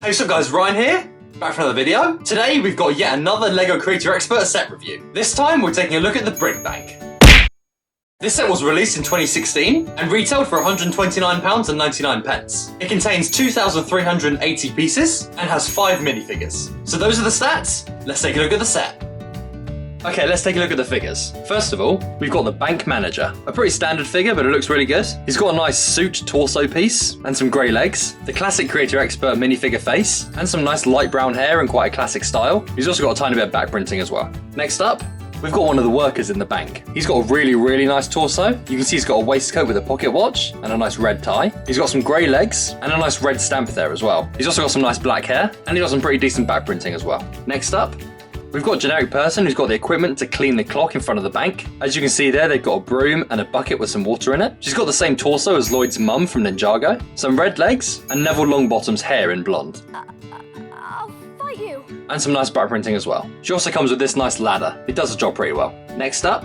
Hey, what's up guys, Ryan here, back for another video. Today we've got yet another LEGO Creator Expert set review. This time we're taking a look at the Brick Bank. This set was released in 2016 and retailed for £129.99. It contains 2,380 pieces and has 5 minifigures. So those are the stats, let's take a look at the set. Okay, let's take a look at the figures. First of all, we've got the Bank Manager. A pretty standard figure, but it looks really good. He's got a nice suit torso piece and some grey legs, the classic Creator Expert minifigure face, and some nice light brown hair in quite a classic style. He's also got a tiny bit of back printing as well. Next up, we've got one of the workers in the bank. He's got a really nice torso. You can see he's got a waistcoat with a pocket watch and a nice red tie. He's got some grey legs and a nice red stamp there as well. He's also got some nice black hair and he's got some pretty decent back printing as well. Next up, we've got a generic person who's got the equipment to clean the clock in front of the bank. As you can see there, they've got a broom and a bucket with some water in it. She's got the same torso as Lloyd's mum from Ninjago, some red legs, and Neville Longbottom's hair in blonde. I'll fight you. And some nice back printing as well. She also comes with this nice ladder. It does the job pretty well. Next up,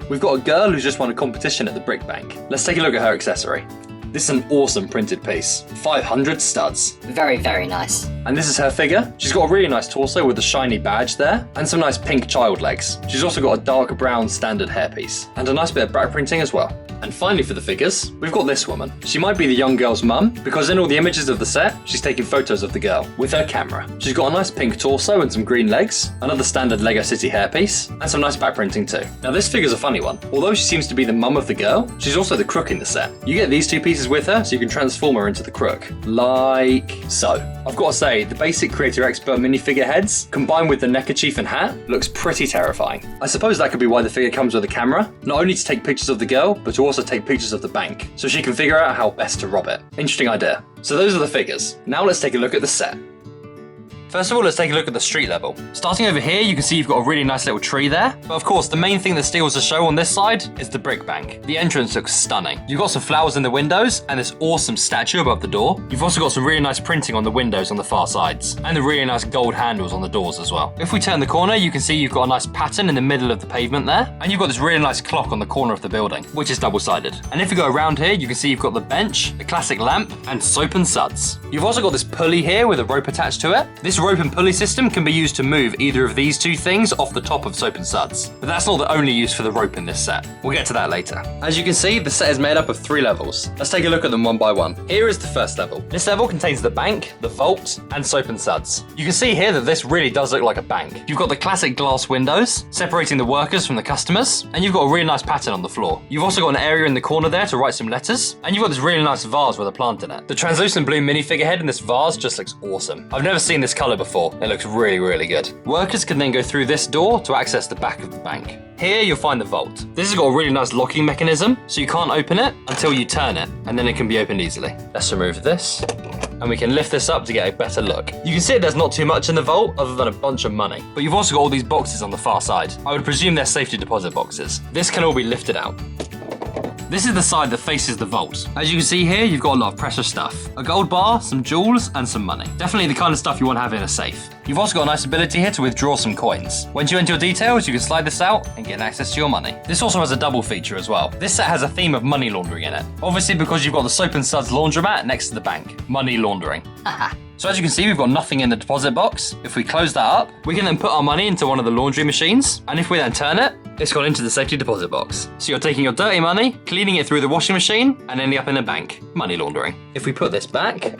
we've got a girl who's just won a competition at the Brick Bank. Let's take a look at her accessory. This is an awesome printed piece. 500 studs. Very nice. And this is her figure. She's got a really nice torso with a shiny badge there, and some nice pink child legs. She's also got a dark brown standard hairpiece, and a nice bit of back printing as well. And finally for the figures, we've got this woman. She might be the young girl's mum, because in all the images of the set, she's taking photos of the girl with her camera. She's got a nice pink torso and some green legs, another standard Lego City hairpiece, and some nice back printing too. Now this figure's a funny one. Although she seems to be the mum of the girl, she's also the crook in the set. You get these two pieces with her, so you can transform her into the crook. Like so. I've got to say, the basic Creator Expert minifigure heads, combined with the neckerchief and hat, looks pretty terrifying. I suppose that could be why the figure comes with a camera, not only to take pictures of the girl, but to also take pictures of the bank, so she can figure out how best to rob it. Interesting idea. So those are the figures. Now let's take a look at the set. First of all, let's take a look at the street level. Starting over here, you can see you've got a really nice little tree there. But of course, the main thing that steals the show on this side is the Brick Bank. The entrance looks stunning. You've got some flowers in the windows and this awesome statue above the door. You've also got some really nice printing on the windows on the far sides and the really nice gold handles on the doors as well. If we turn the corner, you can see you've got a nice pattern in the middle of the pavement there. And you've got this really nice clock on the corner of the building, which is double-sided. And if you go around here, you can see you've got the bench, the classic lamp, and soap and suds. You've also got this pulley here with a rope attached to it. This rope and pulley system can be used to move either of these two things off the top of soap and suds. But that's not the only use for the rope in this set. We'll get to that later. As you can see, the set is made up of 3 levels. Let's take a look at them one by one. Here is the first level. This level contains the bank, the vault, and soap and suds. You can see here that this really does look like a bank. You've got the classic glass windows, separating the workers from the customers, and you've got a really nice pattern on the floor. You've also got an area in the corner there to write some letters, and you've got this really nice vase with a plant in it. The translucent blue minifigure head in this vase just looks awesome. I've never seen this color before. It looks really good. Workers can then go through this door to access the back of the bank. Here you'll find the vault. This has got a really nice locking mechanism, so you can't open it until you turn it, and then it can be opened easily. Let's remove this, and we can lift this up to get a better look. You can see there's not too much in the vault other than a bunch of money, but you've also got all these boxes on the far side. I would presume they're safety deposit boxes. This can all be lifted out. This is the side that faces the vault. As you can see here, you've got a lot of precious stuff. A gold bar, some jewels, and some money. Definitely the kind of stuff you want to have in a safe. You've also got a nice ability here to withdraw some coins. Once you enter your details, you can slide this out and get access to your money. This also has a double feature as well. This set has a theme of money laundering in it. Obviously because you've got the soap and suds laundromat next to the bank. Money laundering. So as you can see, we've got nothing in the deposit box. If we close that up, we can then put our money into one of the laundry machines. And if we then turn it, it's gone into the safety deposit box. So you're taking your dirty money, cleaning it through the washing machine, and ending up in a bank. Money laundering. If we put this back,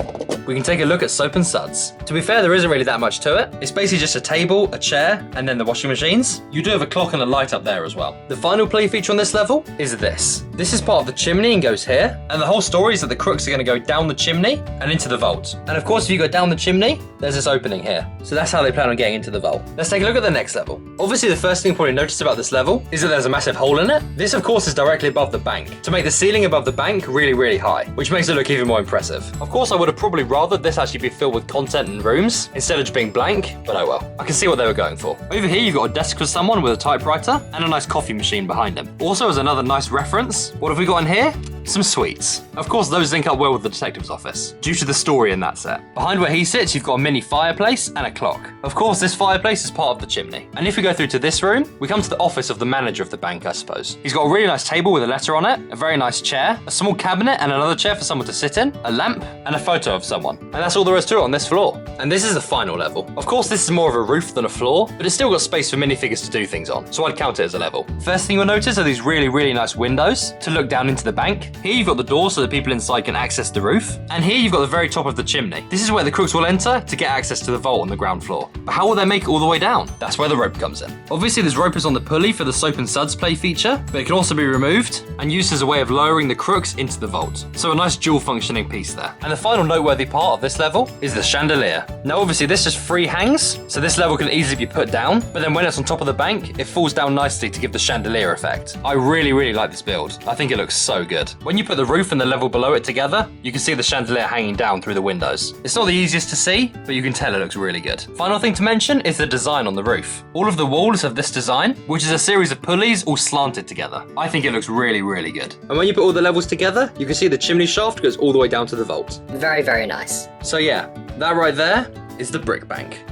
we can take a look at soap and suds. To be fair, there isn't really that much to it. It's basically just a table, a chair, and then the washing machines. You do have a clock and a light up there as well. The final play feature on this level is this. This is part of the chimney and goes here. And the whole story is that the crooks are going to go down the chimney and into the vault. And of course, if you go down the chimney, there's this opening here. So that's how they plan on getting into the vault. Let's take a look at the next level. Obviously, the first thing you probably noticed about this level is that there's a massive hole in it. This, of course, is directly above the bank to make the ceiling above the bank really high, which makes it look even more impressive. Of course, I would have probably rathered this actually be filled with content and rooms instead of just being blank, but oh well. I can see what they were going for. Over here, you've got a desk for someone with a typewriter and a nice coffee machine behind him. Also, as another nice reference, what have we got in here? some sweets. Of course, those link up well with the detective's office, due to the story in that set. Behind where he sits, you've got a mini fireplace and a clock. Of course, this fireplace is part of the chimney. And if we go through to this room, we come to the office of the manager of the bank, I suppose. He's got a really nice table with a letter on it, a very nice chair, a small cabinet and another chair for someone to sit in, a lamp, and a photo of someone. And that's all there is to it on this floor. And this is the final level. Of course, this is more of a roof than a floor, but it's still got space for minifigures to do things on, so I'd count it as a level. First thing you'll notice are these really nice windows to look down into the bank. Here you've got the door so the people inside can access the roof. And here you've got the very top of the chimney. This is where the crooks will enter to get access to the vault on the ground floor. But how will they make it all the way down? That's where the rope comes in. Obviously, this rope is on the pulley for the soap and suds play feature, but it can also be removed and used as a way of lowering the crooks into the vault. So a nice dual functioning piece there. And the final noteworthy part of this level is the chandelier. Now obviously this just free hangs, so this level can easily be put down, but then when it's on top of the bank, it falls down nicely to give the chandelier effect. I really like this build. I think it looks so good. When you put the roof and the level below it together, you can see the chandelier hanging down through the windows. It's not the easiest to see, but you can tell it looks really good. Final thing to mention is the design on the roof. All of the walls have this design, which is a series of pulleys all slanted together. I think it looks really good. And when you put all the levels together, you can see the chimney shaft goes all the way down to the vault. Very nice. So yeah, that right there is the brick bank.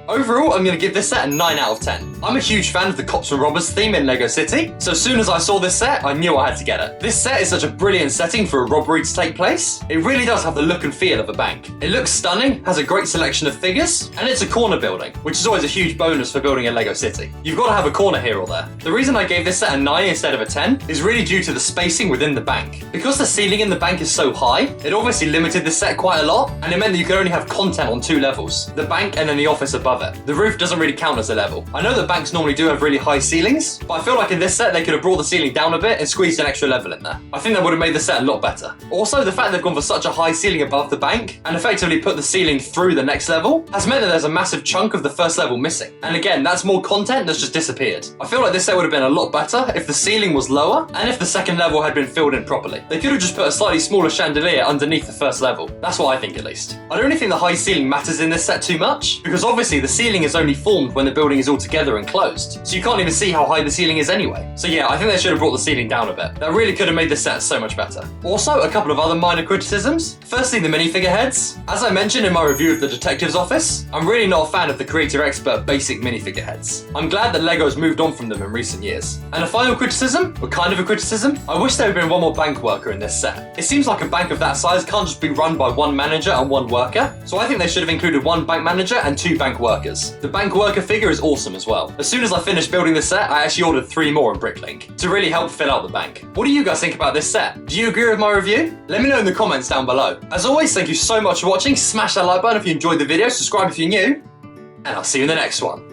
Overall, I'm going to give this set a 9 out of 10. I'm a huge fan of the Cops and Robbers theme in LEGO City, so as soon as I saw this set, I knew I had to get it. This set is such a brilliant setting for a robbery to take place. It really does have the look and feel of a bank. It looks stunning, has a great selection of figures, and it's a corner building, which is always a huge bonus for building a LEGO City. You've got to have a corner here or there. The reason I gave this set a 9 instead of a 10 is really due to the spacing within the bank. Because the ceiling in the bank is so high, it obviously limited the set quite a lot, and it meant that you could only have content on 2 levels, the bank and then the office above it. The roof doesn't really count as a level. I know that banks normally do have really high ceilings, but I feel like in this set they could have brought the ceiling down a bit and squeezed an extra level in there. I think that would have made the set a lot better. Also, the fact they've gone for such a high ceiling above the bank and effectively put the ceiling through the next level has meant that there's a massive chunk of the first level missing. And again, that's more content that's just disappeared. I feel like this set would have been a lot better if the ceiling was lower and if the second level had been filled in properly. They could have just put a slightly smaller chandelier underneath the first level. That's what I think, at least. I don't really think the high ceiling matters in this set too much, because obviously the ceiling is only formed when the building is all together and closed, so you can't even see how high the ceiling is anyway. So yeah, I think they should have brought the ceiling down a bit. That really could have made the set so much better. Also, a couple of other minor criticisms. Firstly, the minifigure heads. As I mentioned in my review of the detective's office, I'm really not a fan of the Creator Expert basic minifigure heads. I'm glad that LEGO's moved on from them in recent years. And a final criticism, or kind of a criticism, I wish there had been one more bank worker in this set. It seems like a bank of that size can't just be run by one manager and one worker, so I think they should have included one bank manager and 2 bank workers. The bank worker figure is awesome as well. As soon as I finished building the set, I actually ordered 3 more in Bricklink to really help fill out the bank. What do you guys think about this set? Do you agree with my review? Let me know in the comments down below. As always, thank you so much for watching. Smash that like button if you enjoyed the video, subscribe if you're new, and I'll see you in the next one.